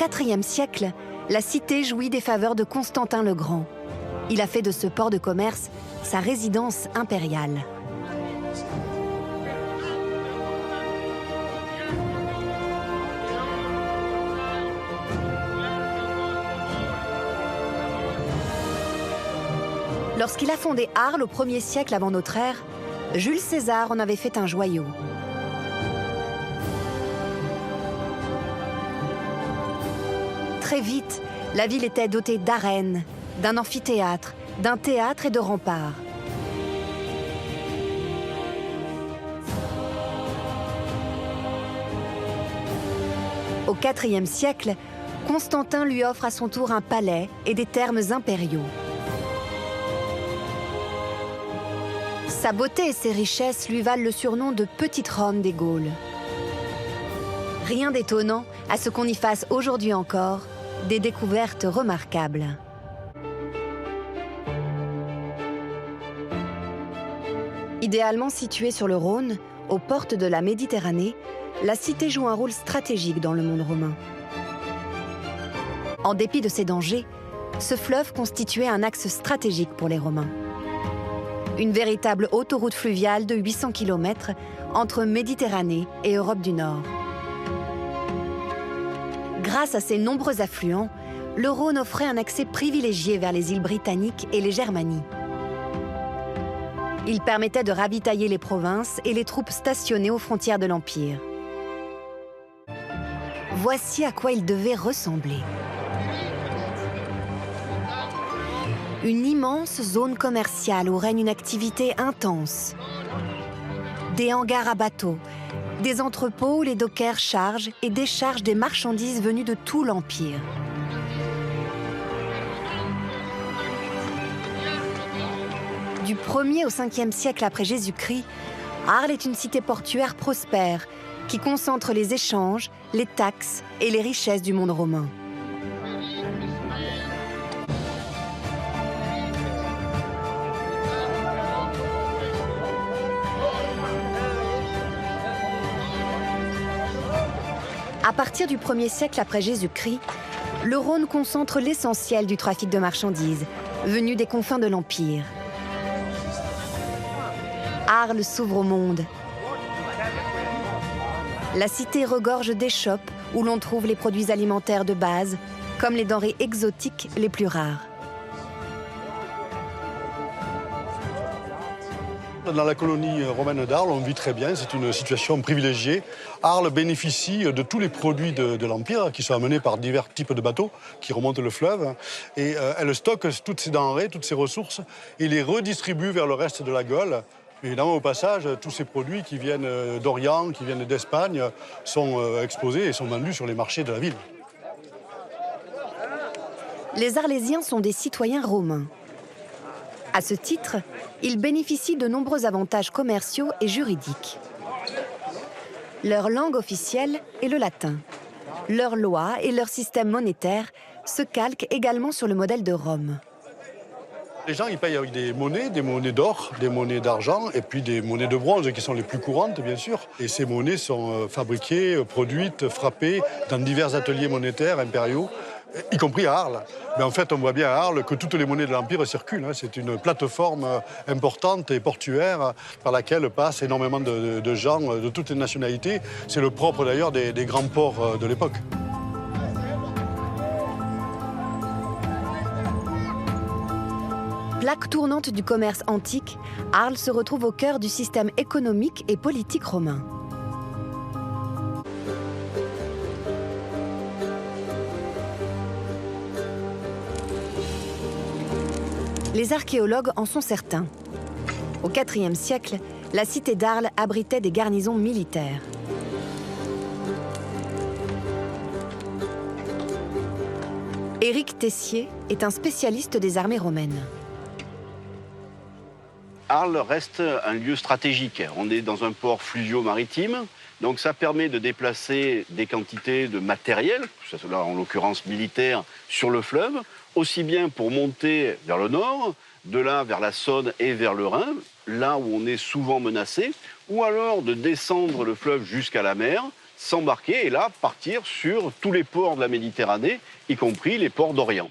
IVe siècle, la cité jouit des faveurs de Constantin le Grand. Il a fait de ce port de commerce sa résidence impériale. Lorsqu'il a fondé Arles au 1er siècle avant notre ère, Jules César en avait fait un joyau. Très vite, la ville était dotée d'arènes, d'un amphithéâtre, d'un théâtre et de remparts. Au IVe siècle, Constantin lui offre à son tour un palais et des thermes impériaux. Sa beauté et ses richesses lui valent le surnom de Petite Rome des Gaules. Rien d'étonnant à ce qu'on y fasse aujourd'hui encore des découvertes remarquables. Idéalement située sur le Rhône, aux portes de la Méditerranée, la cité joue un rôle stratégique dans le monde romain. En dépit de ses dangers, ce fleuve constituait un axe stratégique pour les Romains. Une véritable autoroute fluviale de 800 km entre Méditerranée et Europe du Nord. Grâce à ses nombreux affluents, le Rhône offrait un accès privilégié vers les îles britanniques et les Germanies. Il permettait de ravitailler les provinces et les troupes stationnées aux frontières de l'Empire. Voici à quoi il devait ressembler. Une immense zone commerciale où règne une activité intense. Des hangars à bateaux, des entrepôts où les dockers chargent et déchargent des marchandises venues de tout l'Empire. Du 1er au 5e siècle après Jésus-Christ, Arles est une cité portuaire prospère qui concentre les échanges, les taxes et les richesses du monde romain. À partir du 1er siècle après Jésus-Christ, le Rhône concentre l'essentiel du trafic de marchandises, venu des confins de l'Empire. Arles s'ouvre au monde. La cité regorge d'échoppes où l'on trouve les produits alimentaires de base, comme les denrées exotiques les plus rares. Dans la colonie romaine d'Arles, on vit très bien, c'est une situation privilégiée. Arles bénéficie de tous les produits de l'Empire qui sont amenés par divers types de bateaux qui remontent le fleuve. Et elle stocke toutes ces denrées, toutes ces ressources et les redistribue vers le reste de la Gaule. Évidemment, au passage, tous ces produits qui viennent d'Orient, qui viennent d'Espagne, sont exposés et sont vendus sur les marchés de la ville. Les Arlésiens sont des citoyens romains. À ce titre, ils bénéficient de nombreux avantages commerciaux et juridiques. Leur langue officielle est le latin. Leurs lois et leur système monétaire se calquent également sur le modèle de Rome. Les gens ils payent avec des monnaies d'or, des monnaies d'argent et puis des monnaies de bronze qui sont les plus courantes, bien sûr. Et ces monnaies sont fabriquées, produites, frappées dans divers ateliers monétaires impériaux, y compris à Arles. Mais en fait, on voit bien à Arles que toutes les monnaies de l'Empire circulent. C'est une plateforme importante et portuaire par laquelle passent énormément de gens de toutes les nationalités. C'est le propre d'ailleurs des grands ports de l'époque. Plaque tournante du commerce antique, Arles se retrouve au cœur du système économique et politique romain. Les archéologues en sont certains. Au IVe siècle, la cité d'Arles abritait des garnisons militaires. Éric Tessier est un spécialiste des armées romaines. Arles reste un lieu stratégique. On est dans un port fluvio-maritime, donc ça permet de déplacer des quantités de matériel, là en l'occurrence militaire, sur le fleuve, aussi bien pour monter vers le nord, de là vers la Saône et vers le Rhin, là où on est souvent menacé, ou alors de descendre le fleuve jusqu'à la mer, s'embarquer et là partir sur tous les ports de la Méditerranée, y compris les ports d'Orient.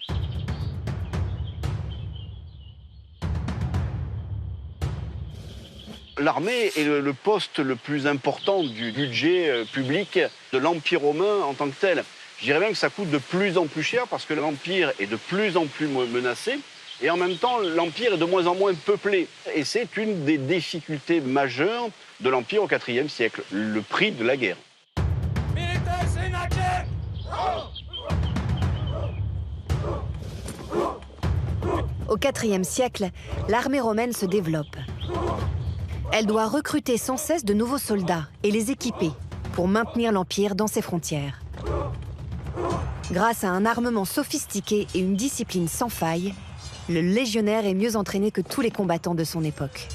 L'armée est le poste le plus important du budget public de l'Empire romain en tant que tel. Je dirais bien que ça coûte de plus en plus cher parce que l'Empire est de plus en plus menacé et en même temps l'Empire est de moins en moins peuplé. Et c'est une des difficultés majeures de l'Empire au IVe siècle, le prix de la guerre. Au IVe siècle, l'armée romaine se développe. Elle doit recruter sans cesse de nouveaux soldats et les équiper pour maintenir l'Empire dans ses frontières. Grâce à un armement sophistiqué et une discipline sans faille, le légionnaire est mieux entraîné que tous les combattants de son époque.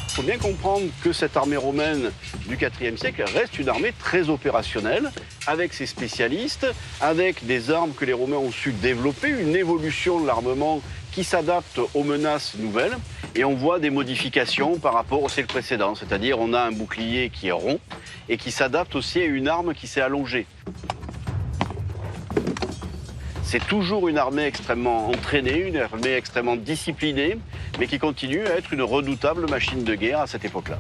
Il faut bien comprendre que cette armée romaine du IVe siècle reste une armée très opérationnelle, avec ses spécialistes, avec des armes que les Romains ont su développer, une évolution de l'armement qui s'adapte aux menaces nouvelles. Et on voit des modifications par rapport au siècle précédent, c'est-à-dire on a un bouclier qui est rond et qui s'adapte aussi à une arme qui s'est allongée. C'est toujours une armée extrêmement entraînée, une armée extrêmement disciplinée, mais qui continue à être une redoutable machine de guerre à cette époque-là.